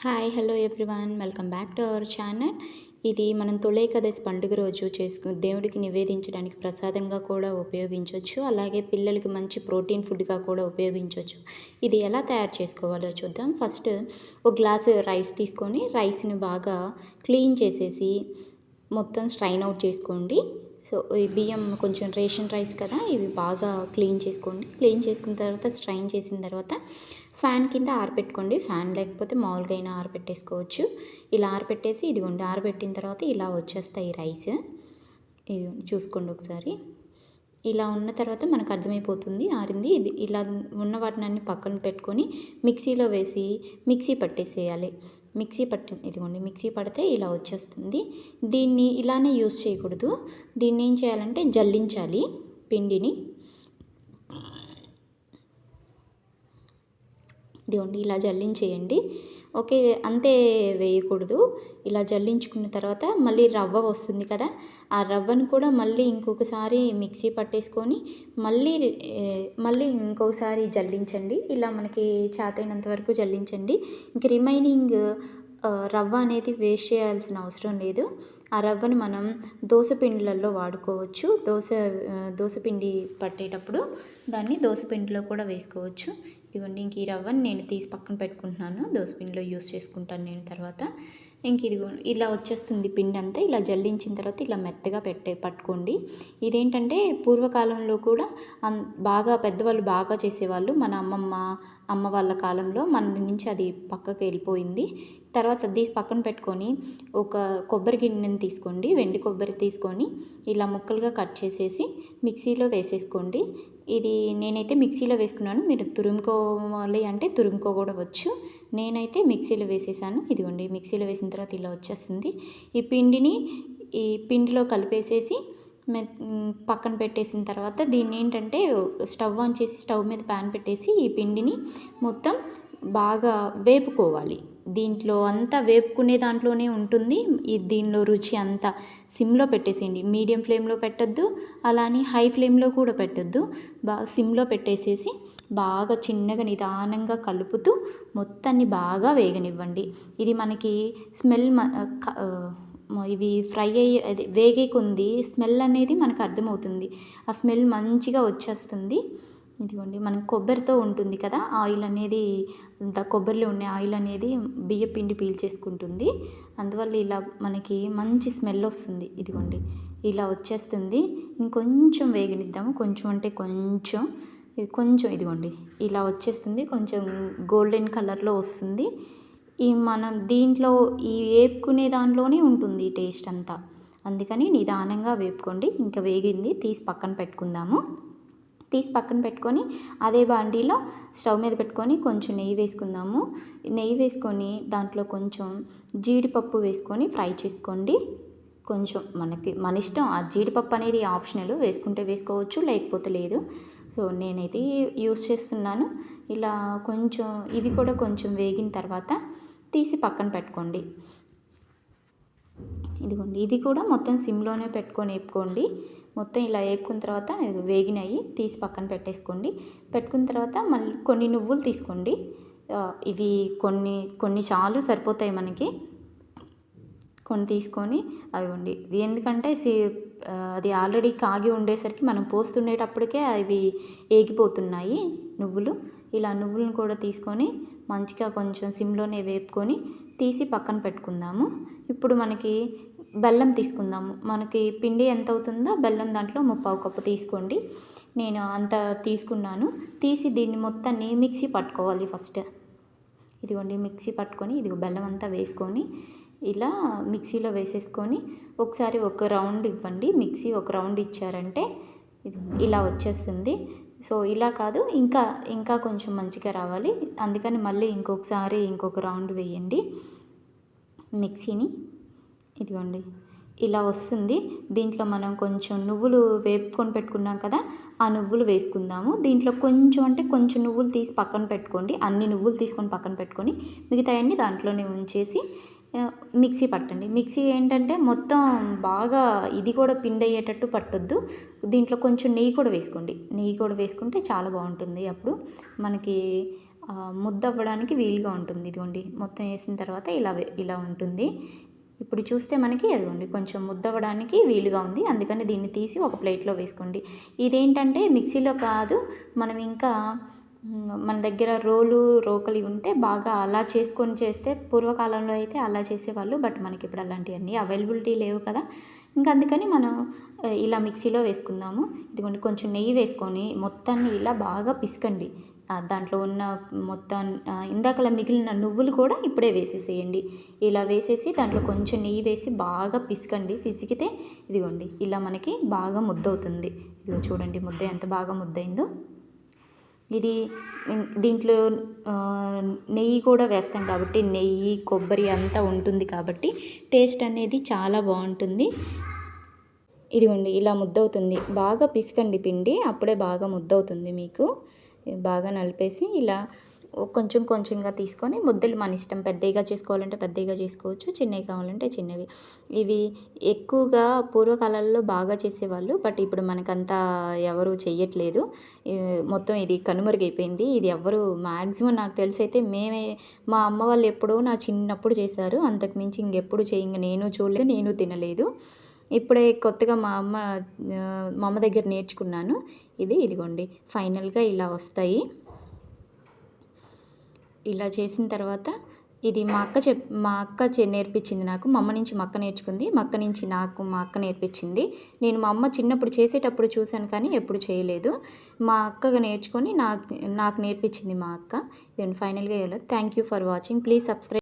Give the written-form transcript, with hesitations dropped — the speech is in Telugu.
Hi hello everyone welcome back to our channel. ఇది మనం తొలి ఏకాదశి పండుగ రోజు దేవుడికి నివేదించడానికి ప్రసాదంగా కూడా ఉపయోగించవచ్చు. అలాగే పిల్లలకి మంచి ప్రోటీన్ ఫుడ్గా కూడా ఉపయోగించవచ్చు. ఇది ఎలా తయారు చేసుకోవాలో చూద్దాం. ఫస్ట్ ఒక గ్లాసు రైస్ తీసుకొని రైస్ని బాగా క్లీన్ చేసేసి మొత్తం స్ట్రైన్ అవుట్ చేసుకోండి. సో ఈ బియ్యం కొంచెం రేషన్ రైస్ కదా, ఇవి బాగా క్లీన్ చేసుకోండి. క్లీన్ చేసుకున్న తర్వాత స్ట్రైన్ చేసిన తర్వాత ఫ్యాన్ కింద ఆరబెట్టుకోండి. ఫ్యాన్ లేకపోతే మామూలుగా అయినా ఆరబెట్టేసుకోవచ్చు. ఇలా ఆరబెట్టేసి ఇదిగోండి, ఆరబెట్టిన తర్వాత ఇలా వచ్చేస్తాయి రైస్. ఇది చూసుకోండి ఒకసారి. ఇలా ఉన్న తర్వాత మనకు అర్థమైపోతుంది ఆరింది. ఇది ఇలా ఉన్న వాటిని అన్ని పక్కన పెట్టుకొని మిక్సీలో వేసి మిక్సీ పట్టేసేయాలి. ఇదిగోండి, మిక్సీ పడితే ఇలా వచ్చేస్తుంది. దీన్ని ఇలానే యూస్ చేయకూడదు. దీన్ని ఏం చేయాలంటే జల్లించాలి పిండిని. ఇదిగోండి, ఇలా జల్లించేయండి. ఓకే, అంతే వేయకూడదు. ఇలా జల్లించుకున్న తర్వాత మళ్ళీ రవ్వ వస్తుంది కదా, ఆ రవ్వను కూడా మళ్ళీ ఇంకొకసారి మిక్సీ పట్టేసుకొని మళ్ళీ ఇంకొకసారి జల్లించండి. ఇలా మనకి చేతైనంత వరకు జల్లించండి. ఇంక రిమైనింగ్ రవ్వ అనేది వేస్ట్ చేయాల్సిన అవసరం లేదు. ఆ రవ్వను మనం దోసపిండిలలో వాడుకోవచ్చు. దోసపిండి పట్టేటప్పుడు దాన్ని దోసపిండిలో కూడా వేసుకోవచ్చు. ఇదిగోండి, ఇంక ఈ రవ్వని నేను తీసి పక్కన పెట్టుకుంటున్నాను. దోసపిండిలో యూస్ చేసుకుంటాను నేను తర్వాత. ఇంక ఇదిగో ఇలా వచ్చేస్తుంది పిండి అంతా. ఇలా జల్లించిన తర్వాత ఇలా మెత్తగా పట్టుకోండి. ఇదేంటంటే పూర్వకాలంలో కూడా బాగా పెద్దవాళ్ళు బాగా చేసేవాళ్ళు. మన అమ్మ వాళ్ళ కాలంలో మన నుంచి అది పక్కకు వెళ్ళిపోయింది. తర్వాత తీసి పక్కన పెట్టుకొని ఒక కొబ్బరి గిన్నెని తీసుకోండి. వెండి కొబ్బరి తీసుకొని ఇలా ముక్కలుగా కట్ చేసేసి మిక్సీలో వేసేసుకోండి. ఇది నేనైతే మిక్సీలో వేసుకున్నాను. మీరు తురుముకోవాలి అంటే తురుముకోకూడవచ్చు. నేనైతే మిక్సీలో వేసేసాను. ఇదిగోండి, మిక్సీలో వేసిన తర్వాత ఇలా వచ్చేస్తుంది. ఈ పిండిలో కలిపేసేసి పక్కన పెట్టేసిన తర్వాత దీన్ని ఏంటంటే స్టవ్ ఆన్ చేసి స్టవ్ మీద ప్యాన్ పెట్టేసి ఈ పిండిని మొత్తం బాగా వేపుకోవాలి. దీంట్లో అంతా వేపుకునే దాంట్లోనే ఉంటుంది. దీనిలో రుచి అంతా సిమ్లో పెట్టేసేయండి. మీడియం ఫ్లేమ్లో పెట్టద్దు, అలానే హై ఫ్లేమ్లో కూడా పెట్టద్దు. బాగా సిమ్లో పెట్టేసేసి బాగా చిన్నగా నిదానంగా కలుపుతూ మొత్తాన్ని బాగా వేగనివ్వండి. ఇది మనకి స్మెల్ ఇవి ఫ్రై అది వేగే కొంది స్మెల్ అనేది మనకు అర్థమవుతుంది. ఆ స్మెల్ మంచిగా వచ్చేస్తుంది. ఇదిగోండి, మనం కొబ్బరితో ఉంటుంది కదా, ఆయిల్ అనేది కొబ్బరిలో ఉండే ఆయిల్ అనేది బియ్య పిండి పీల్చేసుకుంటుంది. అందువల్ల ఇలా మనకి మంచి స్మెల్ వస్తుంది. ఇదిగోండి, ఇలా వచ్చేస్తుంది. ఇంకొంచెం వేగనిద్దాము. కొంచెం అంటే కొంచెం, ఇదిగోండి ఇలా వచ్చేస్తుంది. కొంచెం గోల్డెన్ కలర్లో వస్తుంది. మనం దీంట్లో ఈ వేపుకునే దాంట్లోనే ఉంటుంది ఈ టేస్ట్ అంతా. అందుకని నిదానంగా వేపుకోండి. ఇంకా వేగింది, తీసి పక్కన పెట్టుకుందాము. తీసి పక్కన పెట్టుకొని అదే బాండీలో స్టవ్ మీద పెట్టుకొని కొంచెం నెయ్యి వేసుకుందాము. నెయ్యి వేసుకొని దాంట్లో కొంచెం జీడిపప్పు వేసుకొని ఫ్రై చేసుకోండి. కొంచెం మన ఇష్టం. ఆ జీడిపప్పు అనేది ఆప్షనల్, వేసుకుంటే వేసుకోవచ్చు, లేకపోతే లేదు. సో నేనైతే యూస్ చేస్తున్నాను. ఇలా కొంచెం ఇవి కూడా కొంచెం వేగిన తర్వాత తీసి పక్కన పెట్టుకోండి. ఇదిగోండి, ఇది కూడా మొత్తం సిమ్లోనే పెట్టుకొని వేపుకోండి. మొత్తం ఇలా వేపుకున్న తర్వాత వేగినాయి, తీసి పక్కన పెట్టేసుకోండి. పెట్టుకున్న తర్వాత మళ్ళీ కొన్ని నువ్వులు తీసుకోండి. ఇవి కొన్ని చాలు, సరిపోతాయి మనకి. కొన్ని తీసుకొని అదిగోండి, ఎందుకంటే అది ఆల్రెడీ కాగి ఉండేసరికి మనం పోస్తుండేటప్పటికే అవి ఏగిపోతున్నాయి నువ్వులు. ఇలా నువ్వులను కూడా తీసుకొని మంచిగా కొంచెం సిమ్లోనే వేపుకొని తీసి పక్కన పెట్టుకుందాము. ఇప్పుడు మనకి బెల్లం తీసుకుందాము. మనకి పిండి ఎంత అవుతుందో బెల్లం దాంట్లో 3/4 కప్పు తీసుకోండి. నేను అంత తీసుకున్నాను. తీసి దీన్ని మొత్తాన్ని మిక్సీ పట్టుకోవాలి ఫస్ట్. ఇదిగోండి, మిక్సీ పట్టుకొని బెల్లం అంతా వేసుకొని ఇలా మిక్సీలో వేసేసుకొని ఒకసారి ఒక రౌండ్ ఇవ్వండి. మిక్సీ ఒక రౌండ్ ఇచ్చారంటే ఇది ఇలా వచ్చేస్తుంది. సో ఇలా కాదు, ఇంకా కొంచెం మంచిగా రావాలి. అందుకని మళ్ళీ ఇంకొక రౌండ్ వేయండి మిక్సీని. ఇదిగోండి, ఇలా వస్తుంది. దీంట్లో మనం కొంచెం నువ్వులు వేపుకొని పెట్టుకున్నాం కదా, ఆ నువ్వులు వేసుకుందాము. దీంట్లో కొంచెం నువ్వులు తీసి పక్కన పెట్టుకోండి. అన్ని నువ్వులు తీసుకొని పక్కన పెట్టుకొని మిగతాయన్ని దాంట్లోనే ఉంచేసి మిక్సీ పట్టండి. మిక్సీ ఏంటంటే మొత్తం బాగా ఇది కూడా పిండి అయ్యేటట్టు పట్టొద్దు. దీంట్లో కొంచెం నెయ్యి కూడా వేసుకోండి. నెయ్యి కూడా వేసుకుంటే చాలా బాగుంటుంది. అప్పుడు మనకి ముద్ద అవ్వడానికి వీలుగా ఉంటుంది. ఇదిగోండి మొత్తం వేసిన తర్వాత ఇలా ఉంటుంది. ఇప్పుడు చూస్తే మనకి అదిగోండి కొంచెం ముద్ద అవ్వడానికి వీలుగా ఉంది. అందుకని దీన్ని తీసి ఒక ప్లేట్లో వేసుకోండి. ఇదేంటంటే మిక్సీలో కాదు, మనం ఇంకా మన దగ్గర రోకలి ఉంటే బాగా అలా చేసుకొని చేస్తే, పూర్వకాలంలో అయితే అలా చేసేవాళ్ళు. బట్ మనకి ఇప్పుడు అలాంటివన్నీ అవైలబిలిటీ లేవు కదా. ఇంకా అందుకని మనం ఇలా మిక్సీలో వేసుకుందాము. ఇదిగోండి కొంచెం నెయ్యి వేసుకొని మొత్తాన్ని ఇలా బాగా పిసకండి. దాంట్లో ఉన్న మొత్తం ఇందాకలా మిగిలిన నువ్వులు కూడా ఇప్పుడే వేసేసేయండి. ఇలా వేసేసి దాంట్లో కొంచెం నెయ్యి వేసి బాగా పిసకండి. పిసికితే ఇదిగోండి ఇలా మనకి బాగా ముద్ద అవుతుంది. ఇదిగో చూడండి ముద్ద ఎంత బాగా ముద్దయిందో. ఇది దీంట్లో నెయ్యి కూడా వేస్తాం కాబట్టి, నెయ్యి కొబ్బరి అంతా ఉంటుంది కాబట్టి టేస్ట్ అనేది చాలా బాగుంటుంది. ఇదిగోండి ఇలా ముద్దవుతుంది. బాగా పిసకండి పిండి, అప్పుడే బాగా ముద్దవుతుంది మీకు. బాగా నలిపేసి ఇలా కొంచెం కొంచెంగా తీసుకొని ముద్దలు మన ఇష్టం. పెద్దగా చేసుకోవాలంటే పెద్దగా చేసుకోవచ్చు, చిన్నవి కావాలంటే చిన్నవి. ఇవి ఎక్కువగా పూర్వకాలంలో బాగా చేసేవాళ్ళు. బట్ ఇప్పుడు మనకంతా ఎవరు చెయ్యట్లేదు. మొత్తం ఇది కనుమరుగైపోయింది. ఇది ఎవ్వరు మ్యాక్సిమం నాకు తెలిసి అయితే మా అమ్మ వాళ్ళు ఎప్పుడో నా చిన్నప్పుడు చేశారు. అంతకుమించి ఇంకెప్పుడు నేను చూడలేదు, నేను తినలేదు. ఇప్పుడే కొత్తగా మా అమ్మ దగ్గర నేర్చుకున్నాను. ఇదిగోండి ఫైనల్గా ఇలా వస్తాయి. ఇలా చేసిన తర్వాత ఇది మా అక్క నేర్పించింది నాకు. మా అమ్మ నుంచి మా అక్క నేర్చుకుంది, మా అక్క నుంచి నాకు మా అక్క నేర్పించింది. నేను మా అమ్మ చిన్నప్పుడు చేసేటప్పుడు చూశాను కానీ ఎప్పుడు చేయలేదు. మా అక్కగా నేర్చుకొని నాకు నేర్పించింది మా అక్క. దెన్ ఫైనల్గా thank you for watching. Please subscribe.